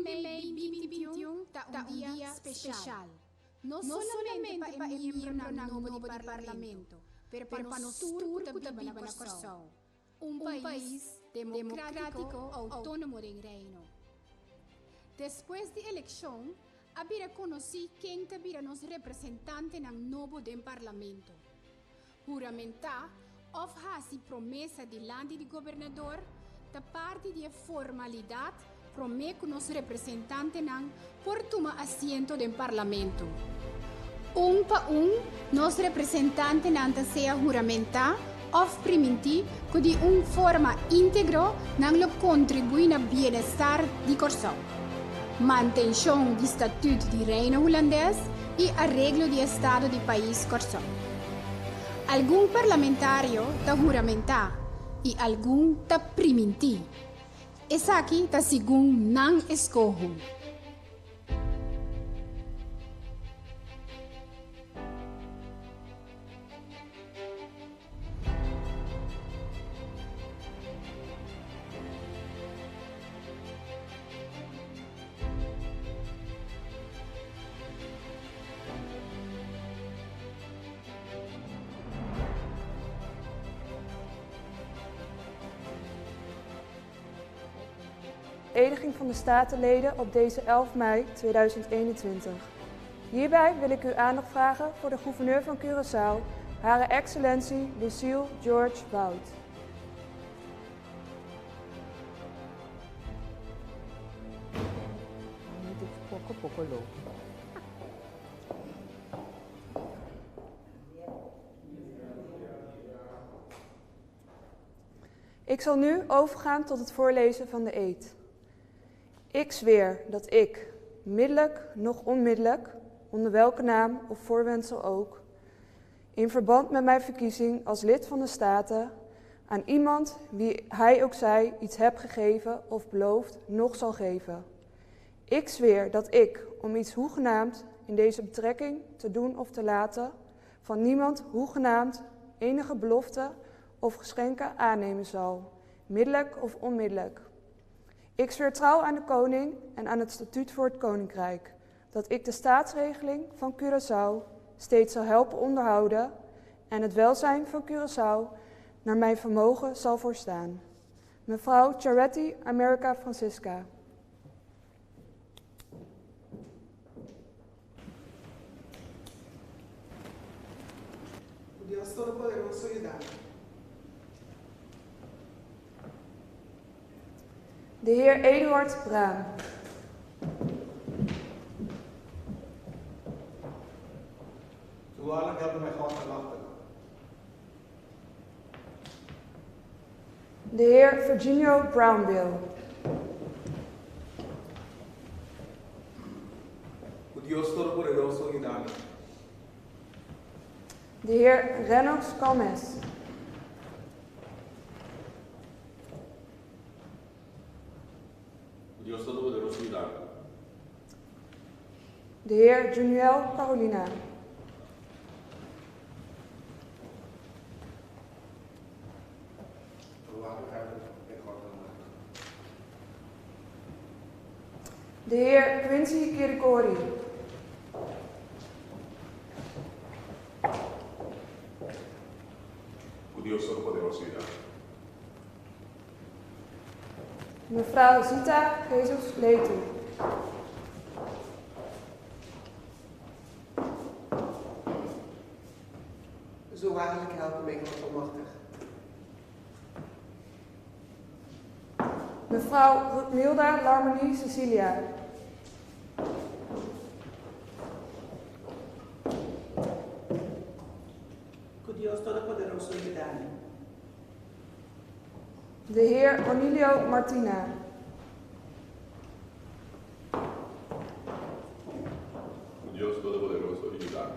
de Mei 2021 está un día especial. No solamente para el miembro del novo parlamento, pero para nós todos que também na Corsão. Um país democrático, autônomo do reino. Depois da eleição, habira conheci quem tabira nos representante no novo parlamento. Juramentar, of hasi promessa de lande de governador, da parte de formalidade, promete nos representante nan por tomar assento do parlamento. Pa nos representante nanta sea juramentar of primiti que de forma íntegra nan lo contribui na bienestar de Corsão. Manutenção do estatuto de reino holandês e arreglo de estado de país Corsão. Algum parlamentário ta juramentar e algum ta primiti. Essa aqui ta segundo não escorro. Beëdiging van de statenleden op deze 11 mei 2021. Hierbij wil ik uw aandacht vragen voor de gouverneur van Curaçao, Hare Excellentie Lucille George Wout. Ik zal nu overgaan tot het voorlezen van de eed. Ik zweer dat ik, middelijk noch onmiddellijk, onder welke naam of voorwendsel ook, in verband met mijn verkiezing als lid van de Staten, aan iemand wie hij ook zij iets heb gegeven of beloofd nog zal geven. Ik zweer dat ik, om iets hoegenaamd in deze betrekking te doen of te laten, van niemand hoegenaamd enige belofte of geschenken aannemen zal, middelijk of onmiddellijk. Ik zweer trouw aan de koning en aan het statuut voor het koninkrijk, dat ik de staatsregeling van Curaçao steeds zal helpen onderhouden en het welzijn van Curaçao naar mijn vermogen zal voorstaan. Mevrouw Charity America Francisca. Dios Todopoderoso y Dado. De heer Eduard Braam. Zodanig hebben mij God gelachten. De heer Virginio Brownbill. Dios Todopoderoso y Dado. De heer Reynolds Calmes. Dios Todopoderoso y Dado. De heer Juniel Carolina. De heer Quincy Kirikori. Dios Todopoderoso y Dado. Mevrouw Zita Jesus Letu. Zo waarlijk helpen mij God almachtig. Mevrouw Rutmilda Larmony Cecilia. Dios Todopoderoso y Dado. De heer Cornelio Martina. Dios Todopoderoso y Dado.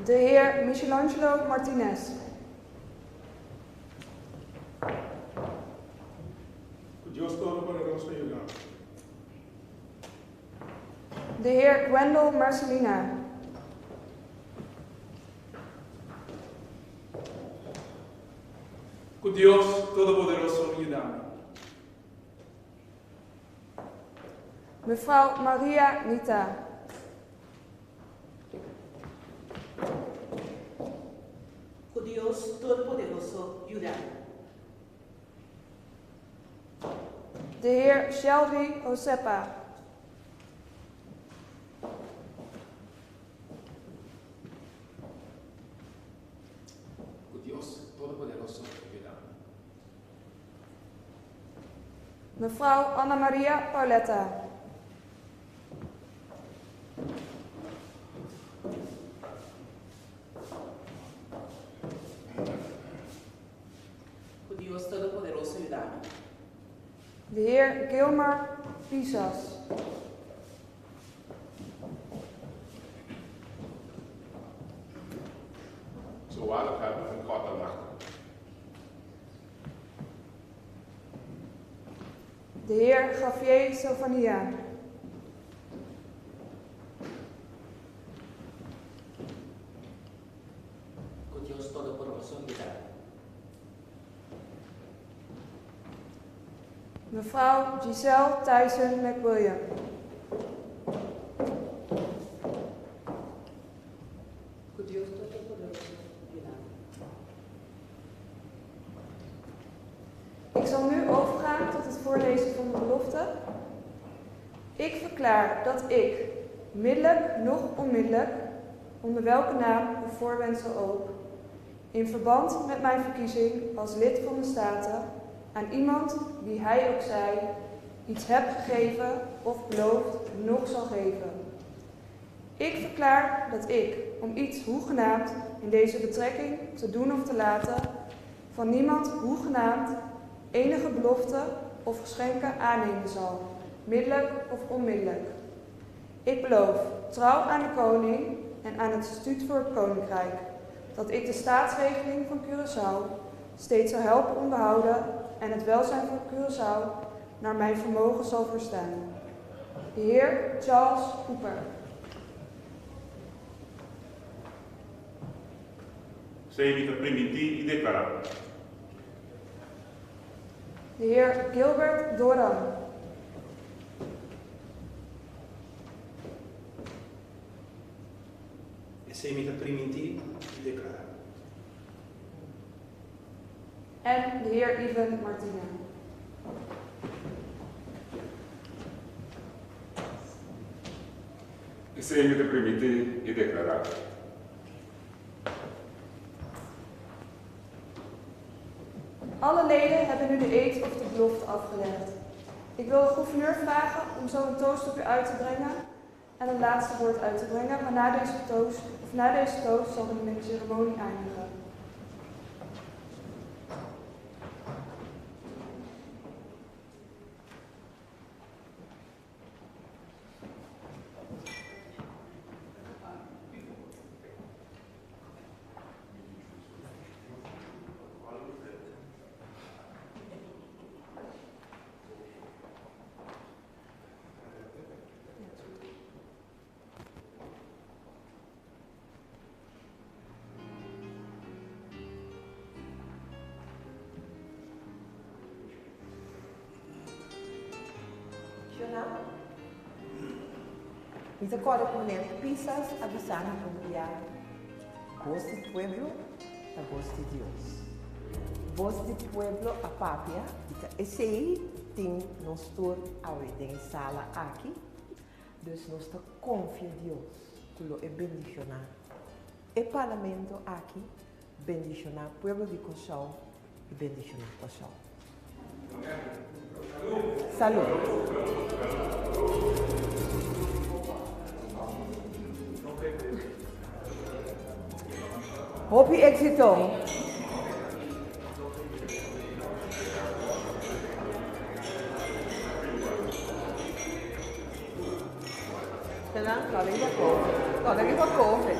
De heer Michelangelo Martinez. Dios Todopoderoso y Dado. De heer Gwendol Marcelina. Dios Todopoderoso y Dado. Mevrouw Maria Nita. Que Dios Todopoderoso ayudarme. De heer Shelby Josepa. Que Dios Todopoderoso ayudarme. Mevrouw Anna Maria Pauletta. Que Dios Todopoderoso ayudarme. De heer Gilmer Pisas. Zo waarlijk hebben van God en macht. De heer Javier Sylvania. Que Dios Todopoderoso ayudarme. Mevrouw Giselle Tyson McWilliam. Que Dios Todopoderoso ayudarme. Ik zal nu overgaan tot het voorlezen van de belofte. Ik verklaar dat ik, middelijk noch onmiddellijk, onder welke naam of voorwendsel ook, in verband met mijn verkiezing als lid van de Staten, aan iemand, wie hij ook zij, iets heb gegeven of beloofd nog zal geven. Ik verklaar dat ik, om iets hoegenaamd in deze betrekking te doen of te laten, van niemand hoegenaamd enige belofte of geschenken aannemen zal, middelijk of onmiddellijk. Ik beloof trouw aan de koning en aan het statuut voor het koninkrijk, dat ik de staatsregeling van Curaçao steeds zal helpen onderhouden en het welzijn van Curaçao naar mijn vermogen zal verstaan. De heer Charles Cooper. Sei mi permiti di declarare. De heer Gilbert Doran. E se mi permiti di declarare. En de heer Ivan Martina. Se mi permiti di declarare. Alle leden hebben nu de eed of de belofte afgelegd. Ik wil de gouverneur vragen om zo een toast op u uit te brengen en het laatste woord uit te brengen, maar na deze toast zal de ceremonie eindigen. Mr. Correspondente Pisas, avisando por enviar voz do pueblo, a voz de Deus. Voz do pueblo, a papia, esse aí tem nós todos a ordem sala aqui, dus nós confia em Deus, que lo é bendicionar. O parlamento aqui, bendicionar o pueblo de Curaçao e bendicionar Curaçao. Salud. Hope éxito. Não, daqui para comer.